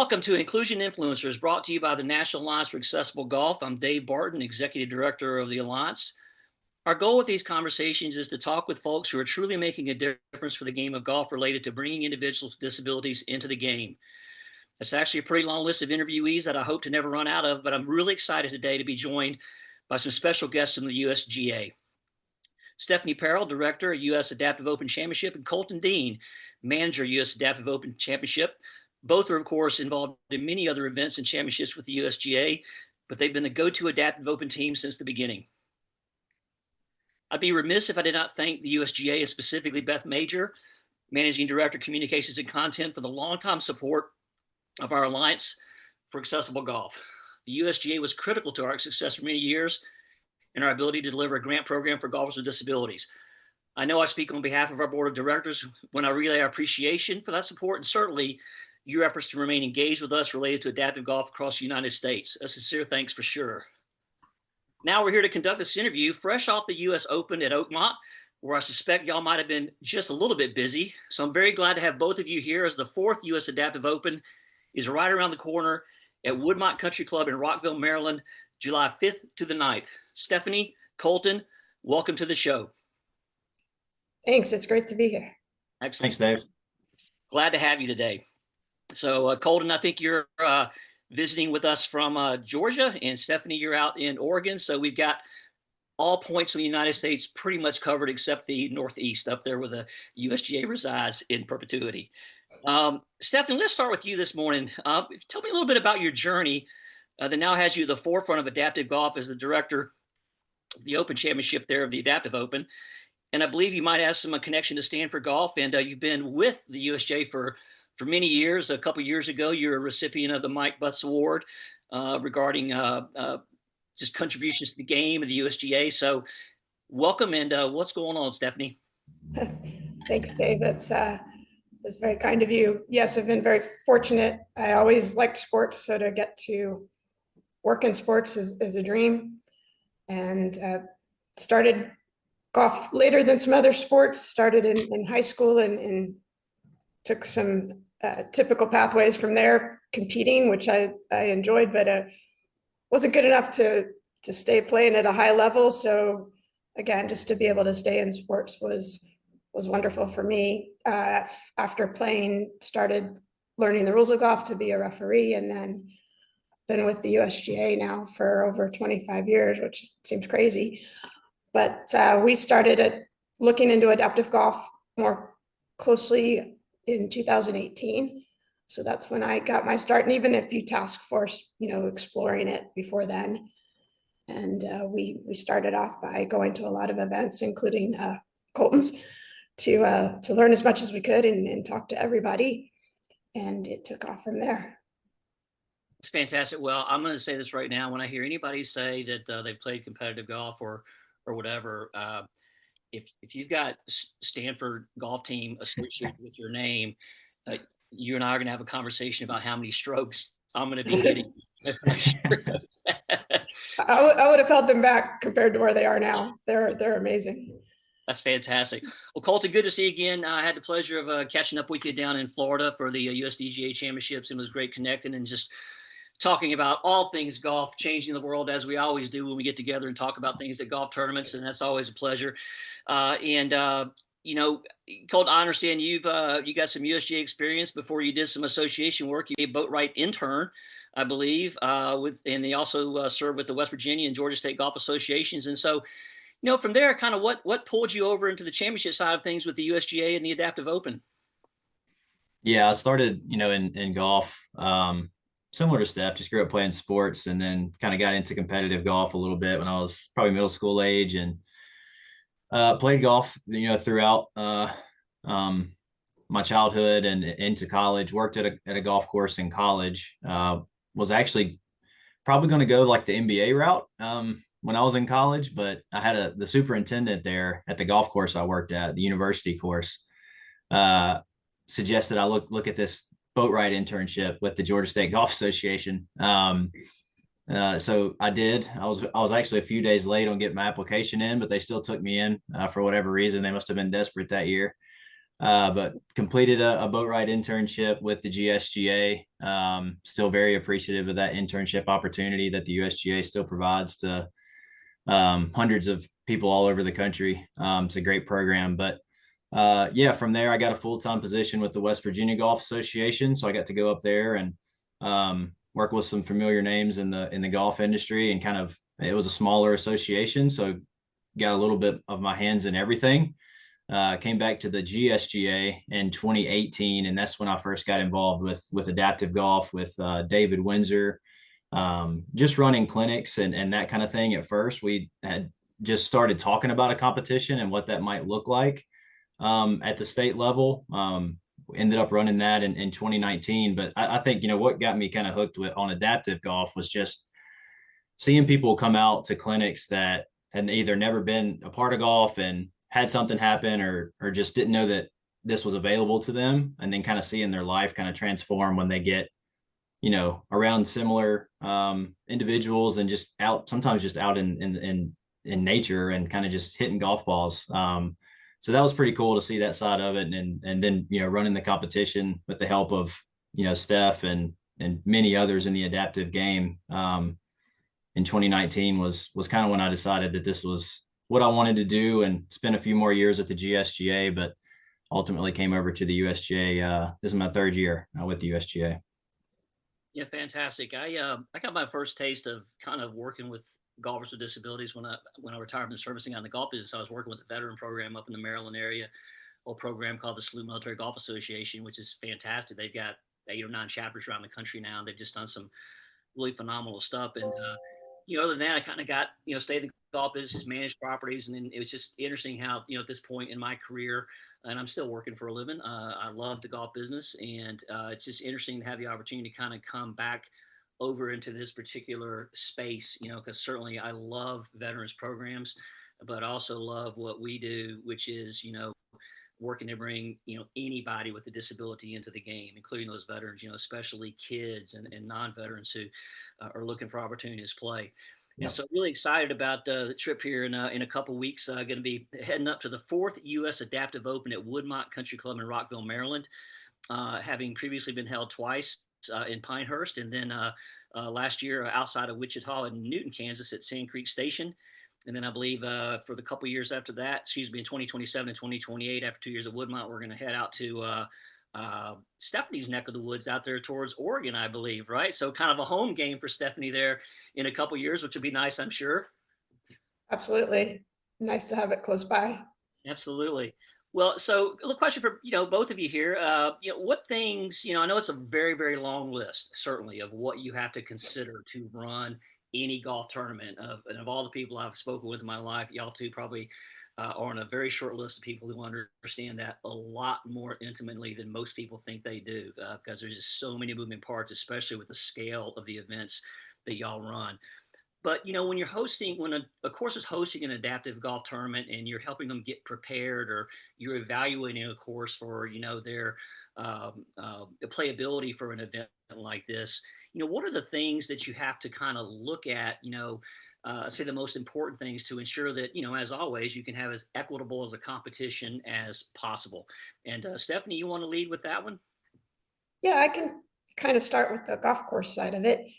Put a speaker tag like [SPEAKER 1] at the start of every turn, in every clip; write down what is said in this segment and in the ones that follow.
[SPEAKER 1] Welcome to Inclusion Influencers, brought to you by the National Alliance for Accessible Golf. I'm Dave Barton, Executive Director of the Alliance. Our goal with these conversations is to talk with folks who are truly making a difference for the game of golf related to bringing individuals with disabilities into the game. It's actually a pretty long list of interviewees that I hope to never run out of, but I'm really excited today to be joined by some special guests from the USGA. Stephanie Parel, Director of U.S. Adaptive Open Championship, and Colton Dean, Manager, U.S. Adaptive Open Championship. Both are, of course, involved in many other events and championships with the USGA, but they've been the go-to Adaptive Open team since the beginning. I'd be remiss if I did not thank the USGA, and specifically Beth Major, Managing Director, Communications and Content, for the long-time support of our Alliance for Accessible Golf. The USGA was critical to our success for many years and our ability to deliver a grant program for golfers with disabilities. I know I speak on behalf of our board of directors when I relay our appreciation for that support, and certainly your efforts to remain engaged with us related to adaptive golf across the United States. A sincere thanks for sure. Now we're here to conduct this interview fresh off the US Open at Oakmont, where I suspect y'all might have been just a little bit busy. So I'm very glad to have both of you here, as the fourth US Adaptive Open is right around the corner at Woodmont Country Club in Rockville, Maryland, July 5th to the 9th. Stephanie, Colton, welcome to the show.
[SPEAKER 2] Thanks, it's great to be here.
[SPEAKER 1] Excellent.
[SPEAKER 3] Thanks, Dave.
[SPEAKER 1] Glad to have you today. So Colton, I think you're visiting with us from Georgia, and Stephanie, you're out in Oregon. So we've got all points of the United States pretty much covered except the Northeast, up there where the USGA resides in perpetuity. Stephanie, let's start with you this morning. Tell me a little bit about your journey that now has you at the forefront of adaptive golf as the director of the Open Championship there of the Adaptive Open. And I believe you might have some connection to Stanford Golf, and you've been with the USGA for many years. A couple of years ago, you're a recipient of the Mike Butts Award regarding just contributions to the game of the USGA. So welcome, and what's going on, Stephanie?
[SPEAKER 2] Thanks, Dave. That's very kind of you. Yes, I've been very fortunate. I always liked sports, so to get to work in sports is a dream. And started golf later than some other sports, started in high school and took some typical pathways from there, competing, which I enjoyed, but wasn't good enough to stay playing at a high level. So again, just to be able to stay in sports was wonderful for me. After playing, started learning the rules of golf to be a referee, and then been with the USGA now for over 25 years, which seems crazy. But we started looking into adaptive golf more closely in 2018. So that's when I got my start, and even a few task force, exploring it before then. And we started off by going to a lot of events, including Colton's, to learn as much as we could and talk to everybody. And it took off from there.
[SPEAKER 1] It's fantastic. Well, I'm going to say this right now. When I hear anybody say that they've played competitive golf or whatever, if you've got Stanford golf team associated with your name, you and I are going to have a conversation about how many strokes I'm going to be hitting.
[SPEAKER 2] I would have held them back compared to where they are now. They're amazing.
[SPEAKER 1] That's fantastic. Well, Colton, good to see you again. I had the pleasure of catching up with you down in Florida for the USDGA championships, and it was great connecting and just talking about all things golf, changing the world, as we always do when we get together and talk about things at golf tournaments, and that's always a pleasure. Colton, I understand you got some USGA experience before you did some association work. You a boatwright intern, I believe, and they also served with the West Virginia and Georgia State Golf Associations. And so, from there, kind of what pulled you over into the championship side of things with the USGA and the Adaptive Open?
[SPEAKER 3] Yeah, I started, in golf, similar to Steph, just grew up playing sports, and then kind of got into competitive golf a little bit when I was probably middle school age, and played golf, throughout my childhood and into college. Worked at a golf course in college. Was actually probably going to go like the NBA route when I was in college, but I had the superintendent there at the golf course I worked at, the university course, suggested I look at this boatwright internship with the Georgia State Golf Association. So I did. I was actually a few days late on getting my application in, but they still took me in for whatever reason. They must have been desperate that year. but completed a boat ride internship with the GSGA. Still very appreciative of that internship opportunity that the USGA still provides to hundreds of people all over the country. It's a great program, but yeah, from there I got a full-time position with the West Virginia Golf Association. So I got to go up there and work with some familiar names in the golf industry, and kind of, it was a smaller association, so got a little bit of my hands in everything. Came back to the GSGA in 2018, and that's when I first got involved with adaptive golf with David Windsor, just running clinics and that kind of thing. At first, we had just started talking about a competition and what that might look like at the state level. Ended up running that in 2019. But I think, what got me kind of hooked on adaptive golf was just seeing people come out to clinics that had either never been a part of golf and had something happen, or just didn't know that this was available to them, and then kind of seeing their life kind of transform when they get, around similar individuals, and just out, sometimes just out in nature, and kind of just hitting golf balls. So that was pretty cool to see that side of it. And then, running the competition with the help of, Steph and many others in the adaptive game in 2019 was kind of when I decided that this was what I wanted to do, and spent a few more years at the GSGA, but ultimately came over to the USGA. This is my third year with the USGA.
[SPEAKER 1] Yeah, fantastic. I got my first taste of kind of working with golfers with disabilities when I retired from servicing on the golf business. I was working with a veteran program up in the Maryland area, a program called the Salute Military Golf Association, which is fantastic. They've got 8 or 9 chapters around the country now, and they've just done some really phenomenal stuff. And other than that, I kind of got stayed in the golf business, managed properties, and then it was just interesting how at this point in my career, and I'm still working for a living. I love the golf business, and it's just interesting to have the opportunity to kind of come back over into this particular space, because certainly I love veterans programs, but I also love what we do, which is, working to bring, anybody with a disability into the game, including those veterans, especially kids and non-veterans who are looking for opportunities to play.
[SPEAKER 3] Yeah.
[SPEAKER 1] And so really excited about the trip here in a couple of weeks. Going to be heading up to the 4th U.S. Adaptive Open at Woodmont Country Club in Rockville, Maryland, having previously been held twice in Pinehurst, and then last year outside of Wichita and Newton, Kansas at Sand Creek Station. And then I believe for the couple of years after that, in 2027 and 2028, after 2 years at Woodmont, we're going to head out to Stephanie's neck of the woods out there towards Oregon, I believe, right? So kind of a home game for Stephanie there in a couple of years, which would be nice, I'm sure.
[SPEAKER 2] Absolutely. Nice to have it close by.
[SPEAKER 1] Absolutely. Well, so a question for both of you here. What things I know it's a very, very long list, certainly, of what you have to consider to run any golf tournament. And of all the people I've spoken with in my life, y'all two probably are on a very short list of people who understand that a lot more intimately than most people think they do, because there's just so many moving parts, especially with the scale of the events that y'all run. But when you're hosting, when a course is hosting an adaptive golf tournament, and you're helping them get prepared, or you're evaluating a course for their playability for an event like this, what are the things that you have to kind of look at? Say the most important things to ensure that as always, you can have as equitable as a competition as possible. And Stephanie, you want to lead with that one?
[SPEAKER 2] Yeah, I can kind of start with the golf course side of it.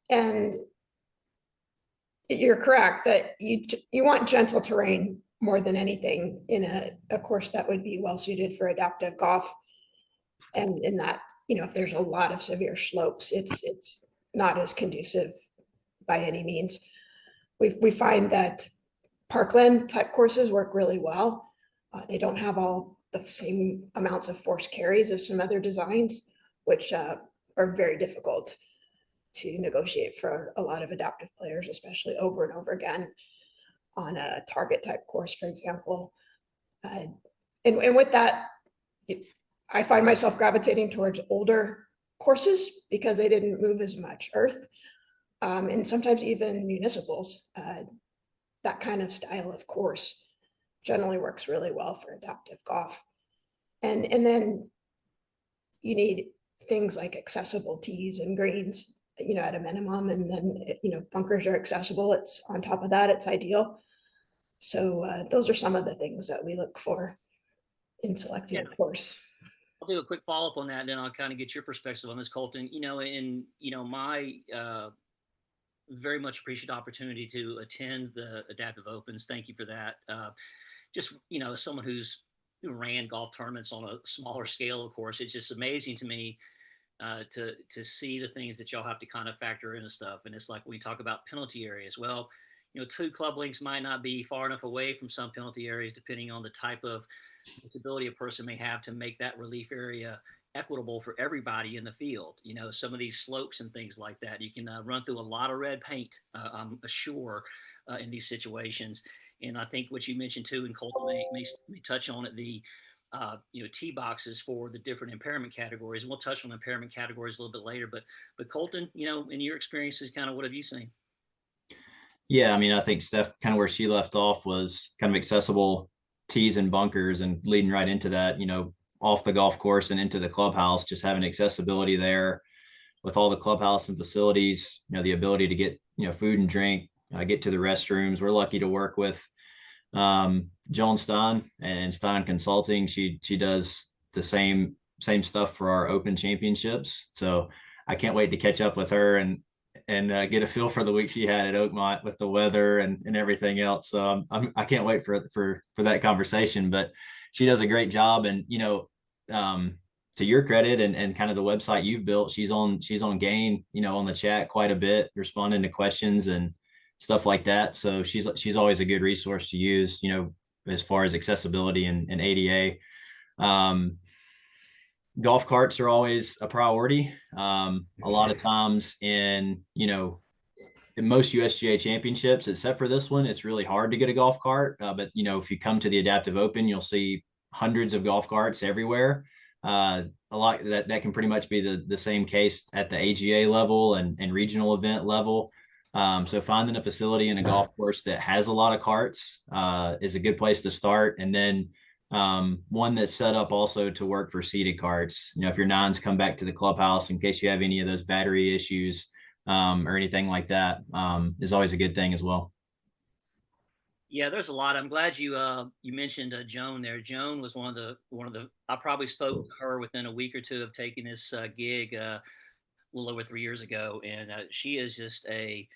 [SPEAKER 2] And you're correct that you want gentle terrain more than anything in a course that would be well suited for adaptive golf. And in that, if there's a lot of severe slopes, it's not as conducive by any means. We find that parkland type courses work really well. They don't have all the same amounts of force carries as some other designs, which are very difficult to negotiate for a lot of adaptive players, especially over and over again on a target type course, for example. And with that, I find myself gravitating towards older courses because they didn't move as much earth, and sometimes even municipals. That kind of style of course generally works really well for adaptive golf. And then you need things like accessible tees and greens, at a minimum, and then bunkers are accessible. It's on top of that, it's ideal. So those are some of the things that we look for in selecting
[SPEAKER 1] Yeah.
[SPEAKER 2] a course.
[SPEAKER 1] I'll do a quick follow up on that, and then I'll kind of get your perspective on this, Colton. My very much appreciate the opportunity to attend the Adaptive Opens. Thank you for that. Just as someone who ran golf tournaments on a smaller scale, of course, it's just amazing to me to see the things that y'all have to kind of factor into stuff. And it's like when we talk about penalty areas. Well, 2 club links might not be far enough away from some penalty areas, depending on the type of ability a person may have to make that relief area equitable for everybody in the field. Some of these slopes and things like that, you can run through a lot of red paint, I'm sure, in these situations. And I think what you mentioned too, and Colton may touch on it, the tee boxes for the different impairment categories. And we'll touch on impairment categories a little bit later. But Colton, in your experiences, kind of what have you seen?
[SPEAKER 3] Yeah, I mean, I think Steph, kind of where she left off was kind of accessible tees and bunkers, and leading right into that, off the golf course and into the clubhouse, just having accessibility there with all the clubhouse and facilities, the ability to get, food and drink, get to the restrooms. We're lucky to work with Joan Stein and Stein Consulting. She does the same stuff for our Open Championships. So I can't wait to catch up with her and get a feel for the week she had at Oakmont with the weather and everything else. So I can't wait for that conversation. But she does a great job, and to your credit and kind of the website you've built, she's on Gain, on the chat quite a bit, responding to questions and stuff like that. So she's always a good resource to use, as far as accessibility and ADA. Golf carts are always a priority. A lot of times in most USGA championships, except for this one, it's really hard to get a golf cart. But if you come to the Adaptive Open, you'll see hundreds of golf carts everywhere. A lot that can pretty much be the same case at the AGA level and regional event level. So finding a facility in a golf course that has a lot of carts is a good place to start. And then one that's set up also to work for seated carts. If your nines come back to the clubhouse in case you have any of those battery issues or anything like that, is always a good thing as well.
[SPEAKER 1] Yeah, there's a lot. I'm glad you mentioned Joan there. Joan was one of the. I probably spoke to her within a week or two of taking this gig a little over 3 years ago, and she is just a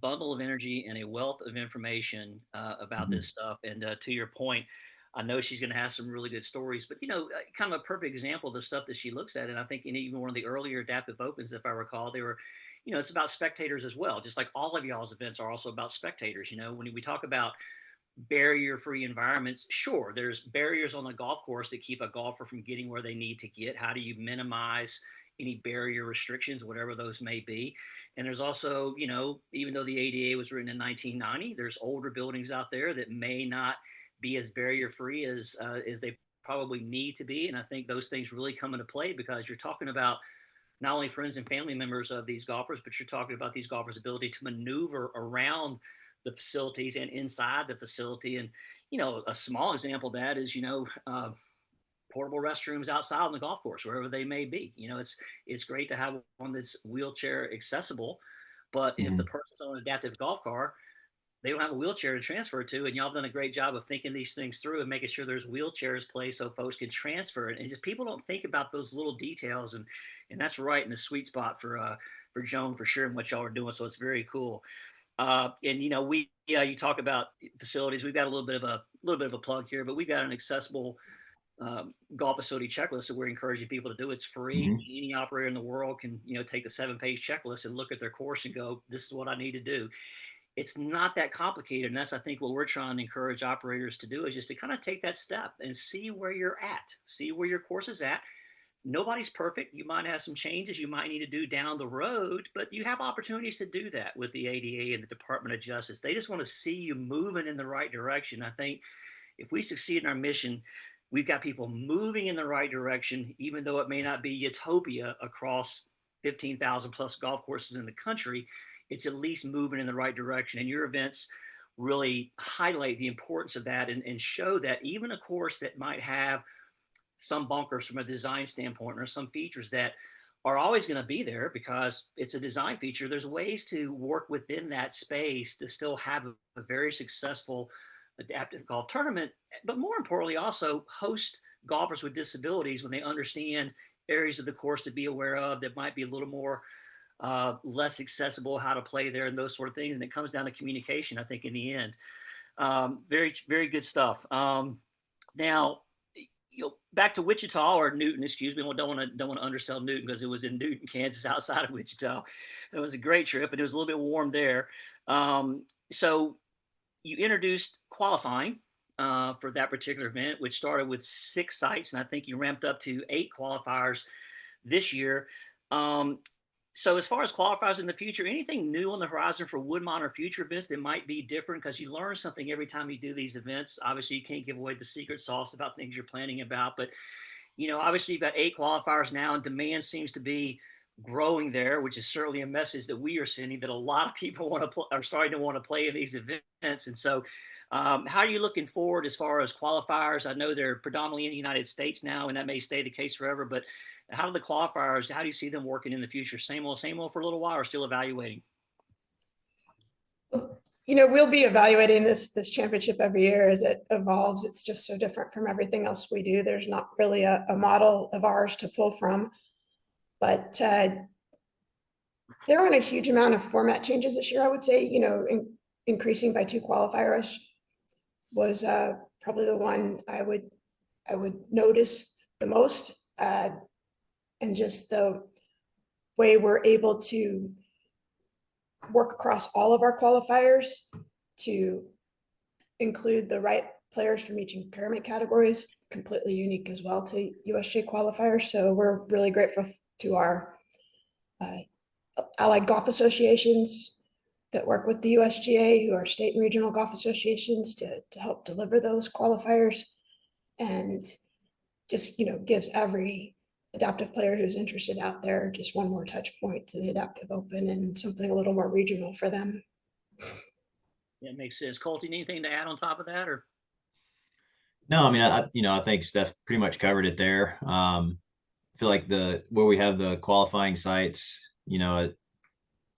[SPEAKER 1] bundle of energy and a wealth of information about this stuff. And to your point, I know she's going to have some really good stories. But kind of a perfect example of the stuff that she looks at. And I think in even one of the earlier Adaptive Opens, if I recall, they were. It's about spectators as well, just like all of y'all's events are also about spectators. When we talk about barrier-free environments, sure, there's barriers on the golf course that keep a golfer from getting where they need to get. How do you minimize any barrier restrictions, whatever those may be? And there's also, even though the ADA was written in 1990, there's older buildings out there that may not be as barrier-free as they probably need to be. And I think those things really come into play because you're talking about not only friends and family members of these golfers, but you're talking about these golfers' ability to maneuver around the facilities and inside the facility. And, a small example of that is, portable restrooms outside on the golf course, wherever they may be. It's great to have one that's wheelchair accessible, but if the person's on an adaptive golf car, they don't have a wheelchair to transfer to, and y'all have done a great job of thinking these things through and making sure there's wheelchairs placed so folks can transfer it. And just people don't think about those little details, and that's right in the sweet spot for Joan for sure and what y'all are doing. So it's very cool. And you talk about facilities. We've got a little bit of a plug here, but we've got an accessible golf facility checklist that we're encouraging people to do. It's free. Any operator in the world can take the 7-page checklist and look at their course and go, this is what I need to do. It's not that complicated. And that's, I think, what we're trying to encourage operators to do is just to kind of take that step and see where you're at, see where your course is at. Nobody's perfect. You might have some changes you might need to do down the road, but you have opportunities to do that with the ADA and the Department of Justice. They just want to see you moving in the right direction. I think if we succeed in our mission, we've got people moving in the right direction, even though it may not be utopia across 15,000 plus golf courses in the country. It's at least moving in the right direction. And your events really highlight the importance of that and show that even a course that might have some bunkers from a design standpoint or some features that are always going to be there because it's a design feature, there's ways to work within that space to still have a very successful adaptive golf tournament, but more importantly, also host golfers with disabilities when they understand areas of the course to be aware of that might be a little more less accessible, how to play there and those sort of things. And it comes down to communication, I think, in the end. Very, very good stuff. Now, back to Wichita or Newton, excuse me. Don't want to undersell Newton because it was in Newton, Kansas, outside of Wichita. It was a great trip, and it was a little bit warm there. So you introduced qualifying for that particular event, which started with 6 sites, and I think you ramped up to 8 qualifiers this year. So as far as qualifiers in the future, anything new on the horizon for Woodmont or future events that might be different? Because you learn something every time you do these events. Obviously, you can't give away the secret sauce about things you're planning about, but obviously you've got 8 qualifiers now, and demand seems to be growing there, which is certainly a message that we are sending, that a lot of people are starting to want to play in these events. And so, how are you looking forward as far as qualifiers? I know they're predominantly in the United States now, and that may stay the case forever, but how do the qualifiers, how do you see them working in the future? Same old for a little while, or still evaluating?
[SPEAKER 2] We'll be evaluating this championship every year as it evolves. It's just so different from everything else we do. There's not really a model of ours to pull from, but there aren't a huge amount of format changes this year. I would say, increasing by 2 qualifiers was probably the one I would notice the most, and just the way we're able to work across all of our qualifiers to include the right players from each impairment categories, completely unique as well to USGA qualifiers. So we're really grateful to our allied golf associations that work with the USGA, who are state and regional golf associations, to help deliver those qualifiers, and just gives every adaptive player who's interested out there just one more touch point to the Adaptive Open and something a little more regional for them.
[SPEAKER 1] Yeah, it makes sense. Colton, anything to add on top of that, or?
[SPEAKER 3] No, I mean, I think Steph pretty much covered it there. I feel like where we have the qualifying sites, it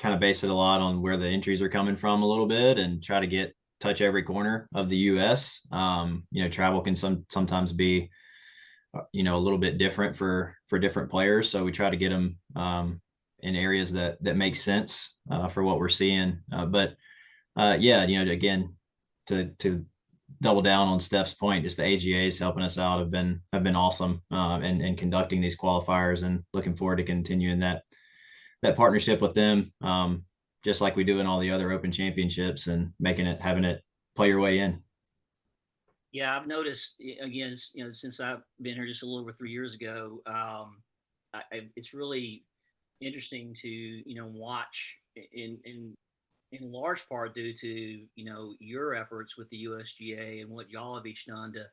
[SPEAKER 3] kind of base it a lot on where the entries are coming from a little bit, and try to touch every corner of the U.S. Travel can sometimes be a little bit different for different players, so we try to get them in areas that make sense for what we're seeing. But again, to double down on Steph's point, just the AGAs helping us out have been awesome, and conducting these qualifiers, and looking forward to continuing that partnership with them, just like we do in all the other Open championships, and having it play your way in.
[SPEAKER 1] Yeah, I've noticed, again, since I've been here just a little over 3 years ago, it's really interesting to watch in large part due to your efforts with the USGA and what y'all have each done to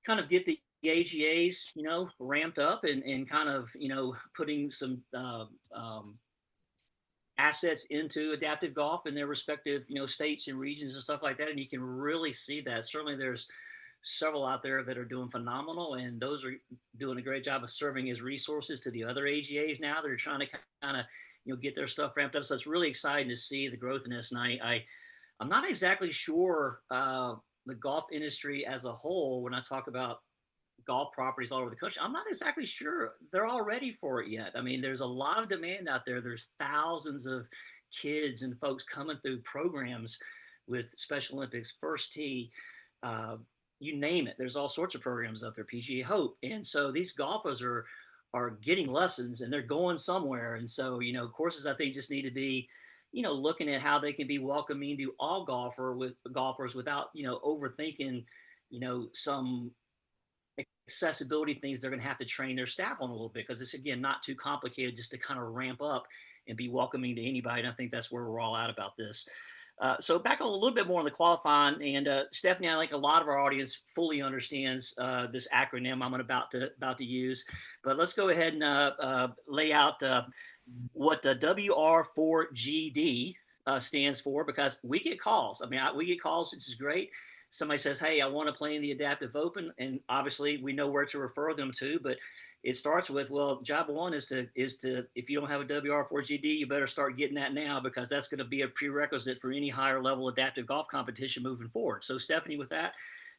[SPEAKER 1] kind of get the AGAs ramped up, and kind of putting some assets into adaptive golf in their respective states and regions and stuff like that, and you can really see that. Certainly there's several out there that are doing phenomenal, and those are doing a great job of serving as resources to the other AGAs now that are trying to kind of get their stuff ramped up. So it's really exciting to see the growth in this, and I'm not exactly sure the golf industry as a whole, when I talk about golf properties all over the country, I'm not exactly sure they're all ready for it yet. I mean, there's a lot of demand out there. There's thousands of kids and folks coming through programs with Special Olympics, First Tee, you name it. There's all sorts of programs out there, PGA Hope. And so these golfers are getting lessons, and they're going somewhere. And so, courses I think just need to be, looking at how they can be welcoming to all golfers without, overthinking, some accessibility things they're going to have to train their staff on a little bit, because it's, again, not too complicated just to kind of ramp up and be welcoming to anybody. And I think that's where we're all at about this. So back a little bit more on the qualifying, and Stephanie, I think a lot of our audience fully understands this acronym I'm about to use, but let's go ahead and lay out what WR4GD stands for, because we get calls. I mean, we get calls, which is great. Somebody says, hey, I want to play in the Adaptive Open, and obviously we know where to refer them to, but it starts with, well, job one is to if you don't have a WR4GD, you better start getting that now, because that's going to be a prerequisite for any higher level adaptive golf competition moving forward. So Stephanie, with that,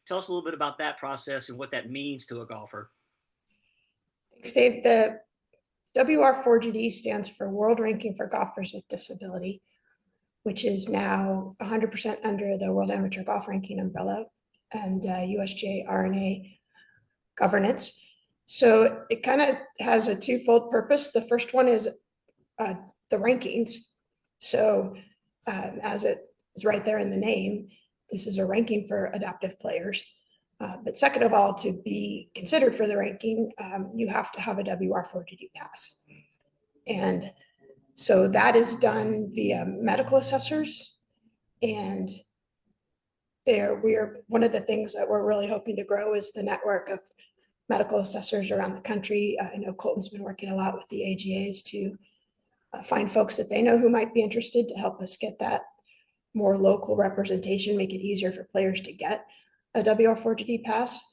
[SPEAKER 1] tell us a little bit about that process and what that means to a golfer.
[SPEAKER 2] Thanks, Dave. The WR4GD stands for World Ranking for Golfers with Disability, which is now 100% under the World Amateur Golf Ranking umbrella and USGA RNA governance. So it kind of has a twofold purpose. The first one is the rankings. So as it is right there in the name, this is a ranking for adaptive players. But second of all, to be considered for the ranking, you have to have a WR4GD pass. And so that is done via medical assessors. And one of the things that we're really hoping to grow is the network of medical assessors around the country. I know Colton's been working a lot with the AGAs to find folks that they know who might be interested to help us get that more local representation, make it easier for players to get a WR4GD pass.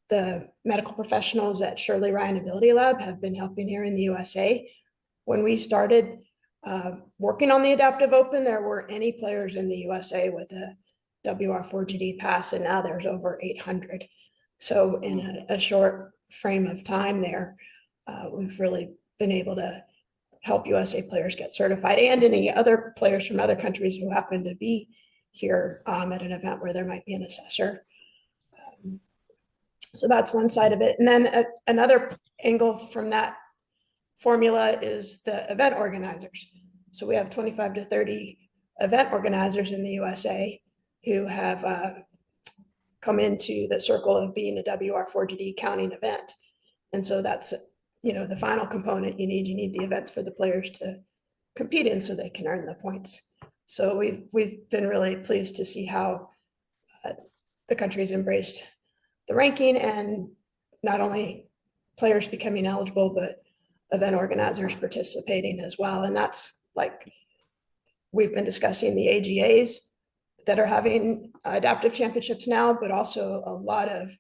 [SPEAKER 2] The medical professionals at Shirley Ryan Ability Lab have been helping here in the USA. When we started working on the Adaptive Open, there weren't any players in the USA with a WR4GD pass, and now there's over 800. So in a short frame of time there, we've really been able to help USA players get certified, and any other players from other countries who happen to be here at an event where there might be an assessor. So that's one side of it. And then another angle from that formula is the event organizers. So we have 25 to 30 event organizers in the USA who have come into the circle of being a WR4GD counting event. And so that's, the final component you need the events for the players to compete in so they can earn the points. So we've been really pleased to see how the country's embraced the ranking, and not only players becoming eligible, but event organizers participating as well. And that's like, we've been discussing the AGAs that are having adaptive championships now, but also a lot of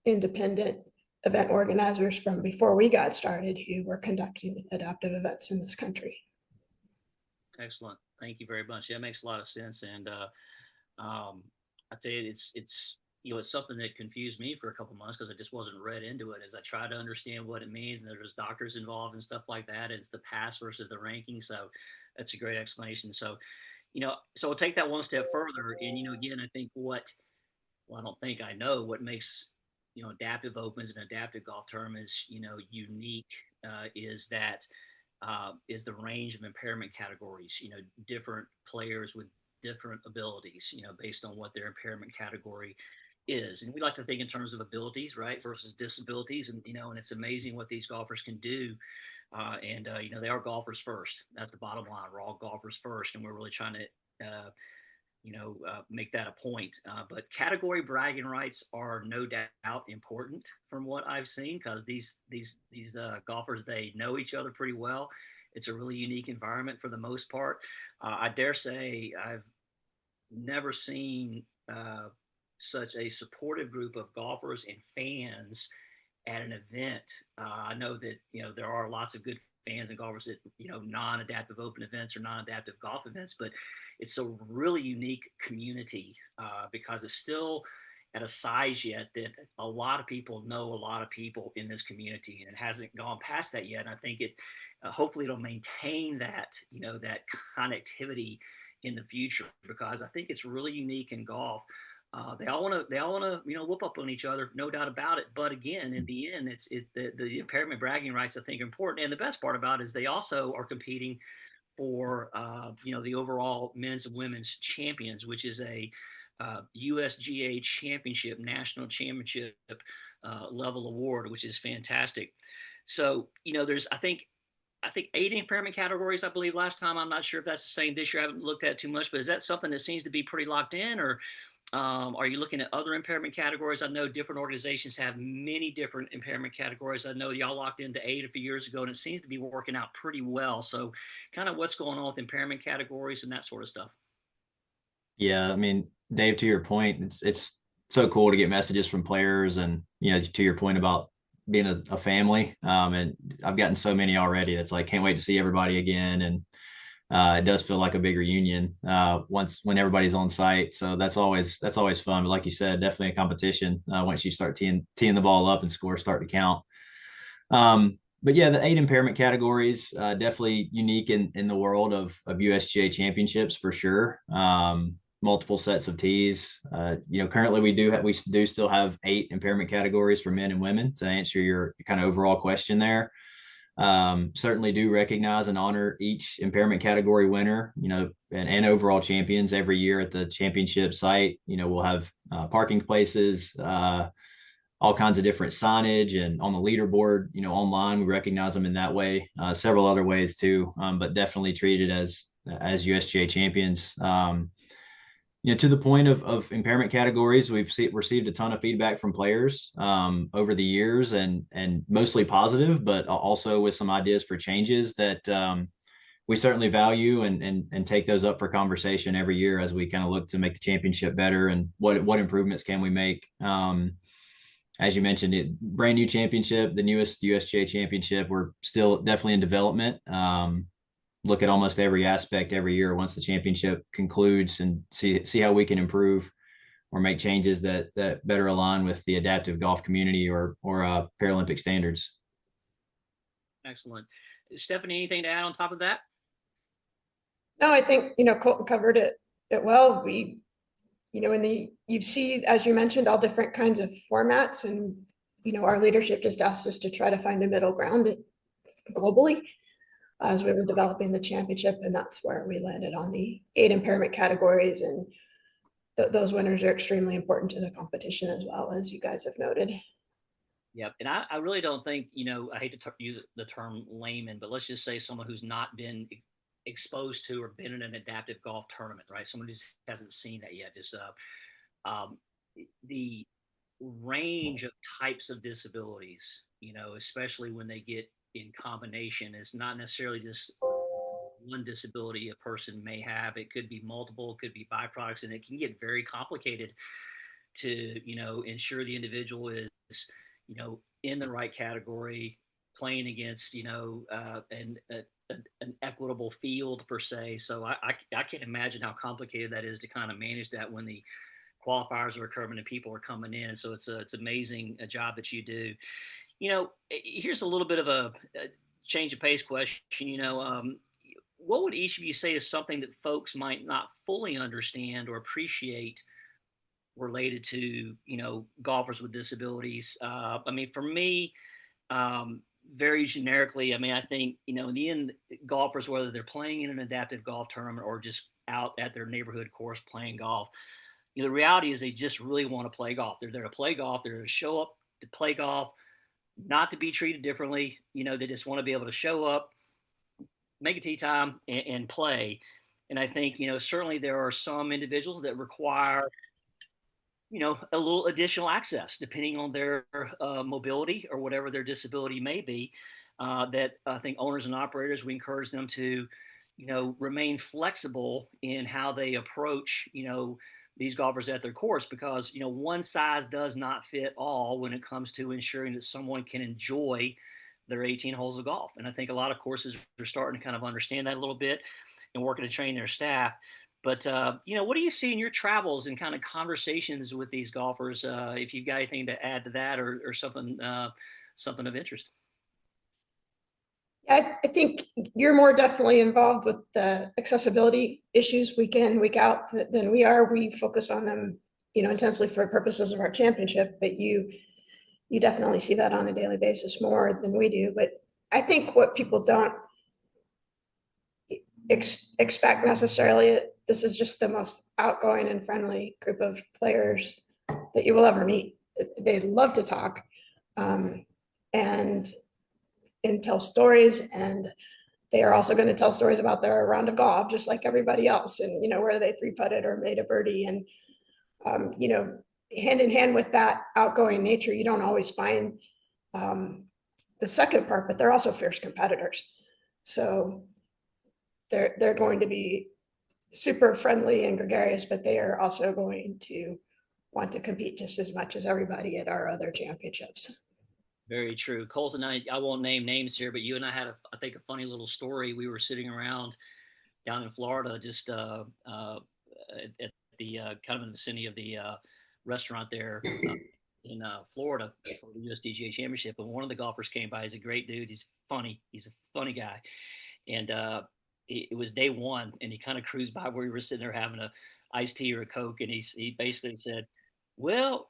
[SPEAKER 2] independent event organizers from before we got started who were conducting adaptive events in this country.
[SPEAKER 1] Excellent. Thank you very much. That makes a lot of sense. And I tell you, it's something that confused me for a couple months because I just wasn't read into it as I tried to understand what it means. And there's doctors involved and stuff like that. It's the pass versus the ranking. So that's a great explanation. So, so we'll take that one step further. And, again, I think I know what makes, adaptive opens and adaptive golf tournaments, unique is the range of impairment categories, different players with different abilities, based on what their impairment category is. And we like to think in terms of abilities, right, versus disabilities. And, and it's amazing what these golfers can do. They are golfers first. That's the bottom line. We're all golfers first. And we're really trying to, make that a point. But category bragging rights are no doubt important from what I've seen, because these golfers, they know each other pretty well. It's a really unique environment for the most part. I dare say I've never seen such a supportive group of golfers and fans at an event. I know that, there are lots of good fans and golfers at, non-adaptive open events or non-adaptive golf events, but it's a really unique community because it's still at a size yet that a lot of people know a lot of people in this community, and it hasn't gone past that yet. And I think it, hopefully it'll maintain that, that connectivity in the future, because I think it's really unique in golf. They all want to, whoop up on each other, no doubt about it. But again, in the end, the impairment bragging rights, I think, are important. And the best part about it is they also are competing for, the overall men's and women's champions, which is a USGA championship, national championship level award, which is fantastic. So, there's, I think 8 impairment categories, I believe, last time. I'm not sure if that's the same this year. I haven't looked at it too much, but is that something that seems to be pretty locked in, or are you looking at other impairment categories? I know different organizations have many different impairment categories. I know y'all locked into 8 a few years ago, and it seems to be working out pretty well. So kind of what's going on with impairment categories and that sort of stuff.
[SPEAKER 3] Yeah, I mean, Dave, to your point, it's so cool to get messages from players, and to your point about being a family. And I've gotten so many already. That's like, can't wait to see everybody again. And it does feel like a bigger union when everybody's on site. So that's always fun. But like you said, definitely a competition once you start teeing the ball up and scores start to count. But yeah, the 8 impairment categories definitely unique in the world of USGA championships for sure. Multiple sets of tees. Currently we do still have 8 impairment categories for men and women. To answer your kind of overall question there, certainly do recognize and honor each impairment category winner, and overall champions every year at the championship site. We'll have parking places, all kinds of different signage, and on the leaderboard, online, we recognize them in that way. Several other ways too, but definitely treated as USGA champions. To the point of impairment categories, we've received a ton of feedback from players over the years, and mostly positive, but also with some ideas for changes that we certainly value and take those up for conversation every year as we kind of look to make the championship better and what improvements can we make. As you mentioned, brand new championship, the newest USGA championship. We're still definitely in development. Look at almost every aspect every year once the championship concludes and see how we can improve or make changes that better align with the adaptive golf community or Paralympic standards.
[SPEAKER 1] Excellent. Stephanie, anything to add on top of that?
[SPEAKER 2] No, I think, Colton covered it well. You see, as you mentioned, all different kinds of formats, and, our leadership just asked us to try to find a middle ground globally as we were developing the championship. And that's where we landed on the 8 impairment categories. And those winners are extremely important to the competition as well, as you guys have noted.
[SPEAKER 1] Yep. And I really don't think, I hate to use the term layman, but let's just say someone who's not been exposed to or been in an adaptive golf tournament, right? Someone who just hasn't seen that yet. Just the range of types of disabilities, especially when they get in combination, is not necessarily just one disability a person may have. It could be multiple, it could be byproducts, and it can get very complicated to, ensure the individual is, in the right category, playing against, an equitable field per se. So I can't imagine how complicated that is to kind of manage that when the qualifiers are occurring and people are coming in. So it's amazing a job that you do. Here's a little bit of a change of pace question. What would each of you say is something that folks might not fully understand or appreciate related to, golfers with disabilities? For me, very generically, I think, in the end, golfers, whether they're playing in an adaptive golf tournament or just out at their neighborhood course playing golf, the reality is they just really want to play golf. They're there to play golf. They're there to show up to play golf, not to be treated differently. They just want to be able to show up, make a tee time, and play. And I think, certainly there are some individuals that require, a little additional access depending on their mobility or whatever their disability may be, that I think owners and operators, we encourage them to, remain flexible in how they approach, these golfers at their course, because, one size does not fit all when it comes to ensuring that someone can enjoy their 18 holes of golf. And I think a lot of courses are starting to kind of understand that a little bit and working to train their staff. But, what do you see in your travels and kind of conversations with these golfers? If you've got anything to add to that or something of interest.
[SPEAKER 2] I think you're more definitely involved with the accessibility issues week in, week out than we are. We focus on them, intensely for purposes of our championship, but you definitely see that on a daily basis more than we do. But I think what people don't expect necessarily, this is just the most outgoing and friendly group of players that you will ever meet. They love to talk and tell stories, and they are also going to tell stories about their round of golf, just like everybody else, and where they 3-putted or made a birdie. And hand in hand with that outgoing nature, you don't always find the second part, but they're also fierce competitors. So they're going to be super friendly and gregarious, but they are also going to want to compete just as much as everybody at our other championships.
[SPEAKER 1] Very true. Colton, I won't name names here, but you and I had, I think, a funny little story. We were sitting around down in Florida, just at the kind of in the vicinity of the restaurant there in Florida for the USDGA championship. And one of the golfers came by. He's a great dude. He's funny. He's a funny guy. And it was day one, and he kind of cruised by where we were sitting there having a iced tea or a Coke. And he basically said, well,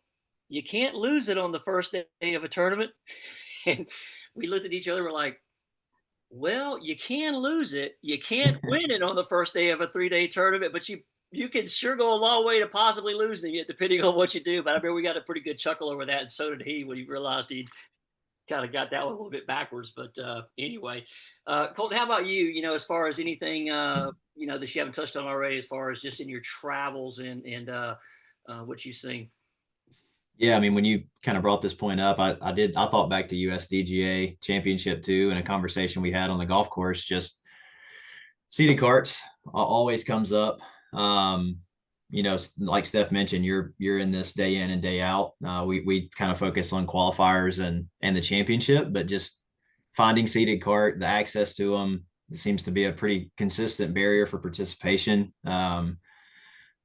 [SPEAKER 1] you can't lose it on the first day of a tournament. And we looked at each other. We're like, well, you can lose it. You can't win it on the first day of a 3-day tournament, but you can sure go a long way to possibly losing it, depending on what you do. But I mean, we got a pretty good chuckle over that, and so did he when he realized he'd kind of got that one a little bit backwards. But anyway, Colton, how about you? You know, as far as anything, you know, that you haven't touched on already, as far as just in your travels and what you've seen.
[SPEAKER 3] Yeah, I mean, when you kind of brought this point up, I thought back to USDGA championship too, and a conversation we had on the golf course. Just seated carts always comes up. You know, like Steph mentioned, you're in this day in and day out. We kind of focus on qualifiers and the championship, but just finding seated cart, the access to them seems to be a pretty consistent barrier for participation.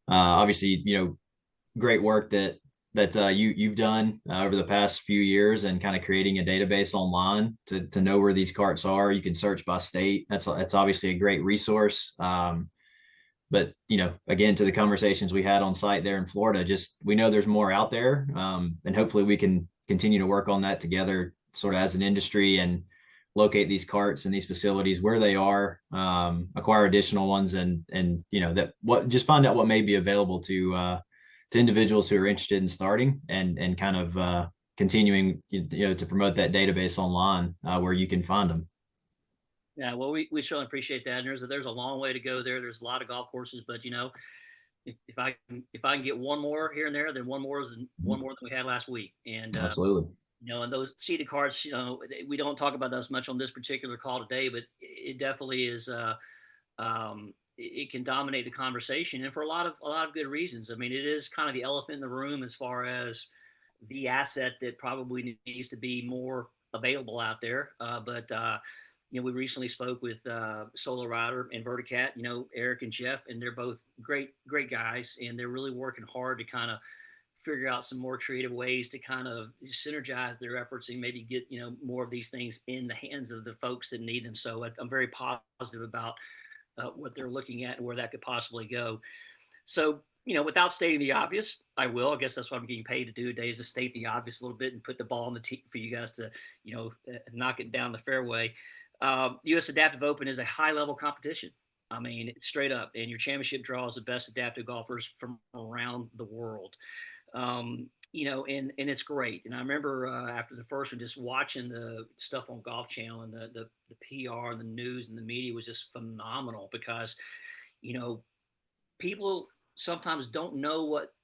[SPEAKER 3] Obviously, you know, great work that you've done over the past few years, and kind of creating a database online to know where these carts are. You can search by state. That's obviously a great resource. But, you know, again, to the conversations we had on site there in Florida, just we know there's more out there, and hopefully we can continue to work on that together, sort of as an industry, and locate these carts and these facilities where they are, acquire additional ones, and you know, just find out what may be available to individuals who are interested in starting, and kind of continuing, you know, to promote that database online where you can find them.
[SPEAKER 1] Yeah, well, we certainly appreciate that. And there's a long way to go there. There's a lot of golf courses, but you know, if I can get one more here and there, then one more is one more than we had last week. And
[SPEAKER 3] Absolutely.
[SPEAKER 1] you know, and those seated carts, you know, we don't talk about those much on this particular call today, but it definitely is. It can dominate the conversation, and for a lot of good reasons. I mean, it is kind of the elephant in the room as far as the asset that probably needs to be more available out there. But you know, we recently spoke with Solo Rider and Verticat, you know, Eric and Jeff, and they're both great guys, and they're really working hard to kind of figure out some more creative ways to kind of synergize their efforts and maybe get, you know, more of these things in the hands of the folks that need them. So I'm very positive about what they're looking at and where that could possibly go. So, you know, without stating the obvious, I guess that's what I'm getting paid to do today, is to state the obvious a little bit and put the ball on the tee for you guys to, you know, knock it down the fairway. U.S. Adaptive Open is a high-level competition. I mean, straight up. And your championship draws the best adaptive golfers from around the world. You know, and it's great. And I remember after the first one, just watching the stuff on Golf Channel, and the PR and the news and the media was just phenomenal, because, you know, people sometimes don't know what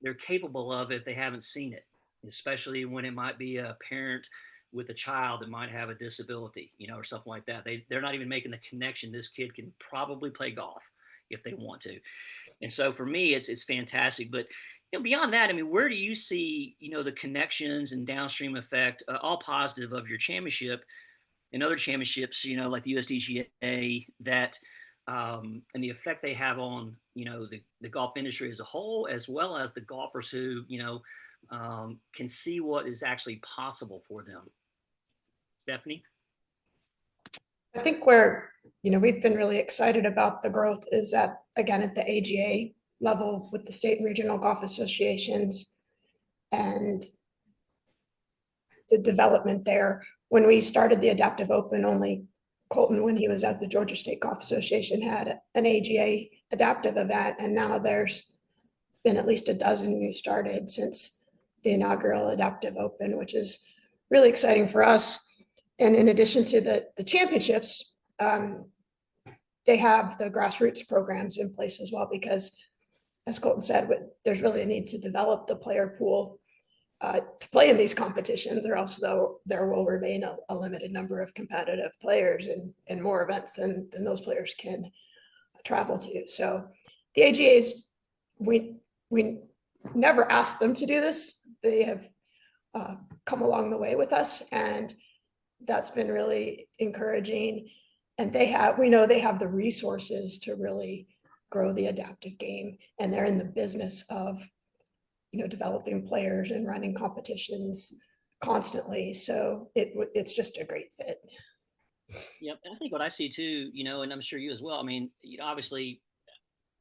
[SPEAKER 1] they're capable of if they haven't seen it, especially when it might be a parent with a child that might have a disability, you know, or something like that. They're not even making the connection. This kid can probably play golf if they want to. And so for me, it's fantastic. But you know, beyond that, I mean, where do you see, you know, the connections and downstream effect, all positive, of your championship and other championships, you know, like the USDGA, that and the effect they have on, you know, the golf industry as a whole, as well as the golfers who, you know, can see what is actually possible for them. Stephanie?
[SPEAKER 2] I think where, you know, we've been really excited about the growth is at the AGA level with the state and regional golf associations, and the development there. When we started the Adaptive Open, only Colton, when he was at the Georgia State Golf Association, had an AGA adaptive event, and now there's been at least a dozen who started since the inaugural Adaptive Open, which is really exciting for us. And in addition to the championships, they have the grassroots programs in place as well, because, as Colton said, there's really a need to develop the player pool to play in these competitions, or else there will remain a limited number of competitive players and more events than those players can travel to. So the AGAs, we never asked them to do this. They have come along the way with us, and that's been really encouraging. And we know they have the resources to really grow the adaptive game, and they're in the business of, developing players and running competitions constantly. So it's just a great fit.
[SPEAKER 1] Yep. And I think what I see too, and I'm sure you as well. I mean, obviously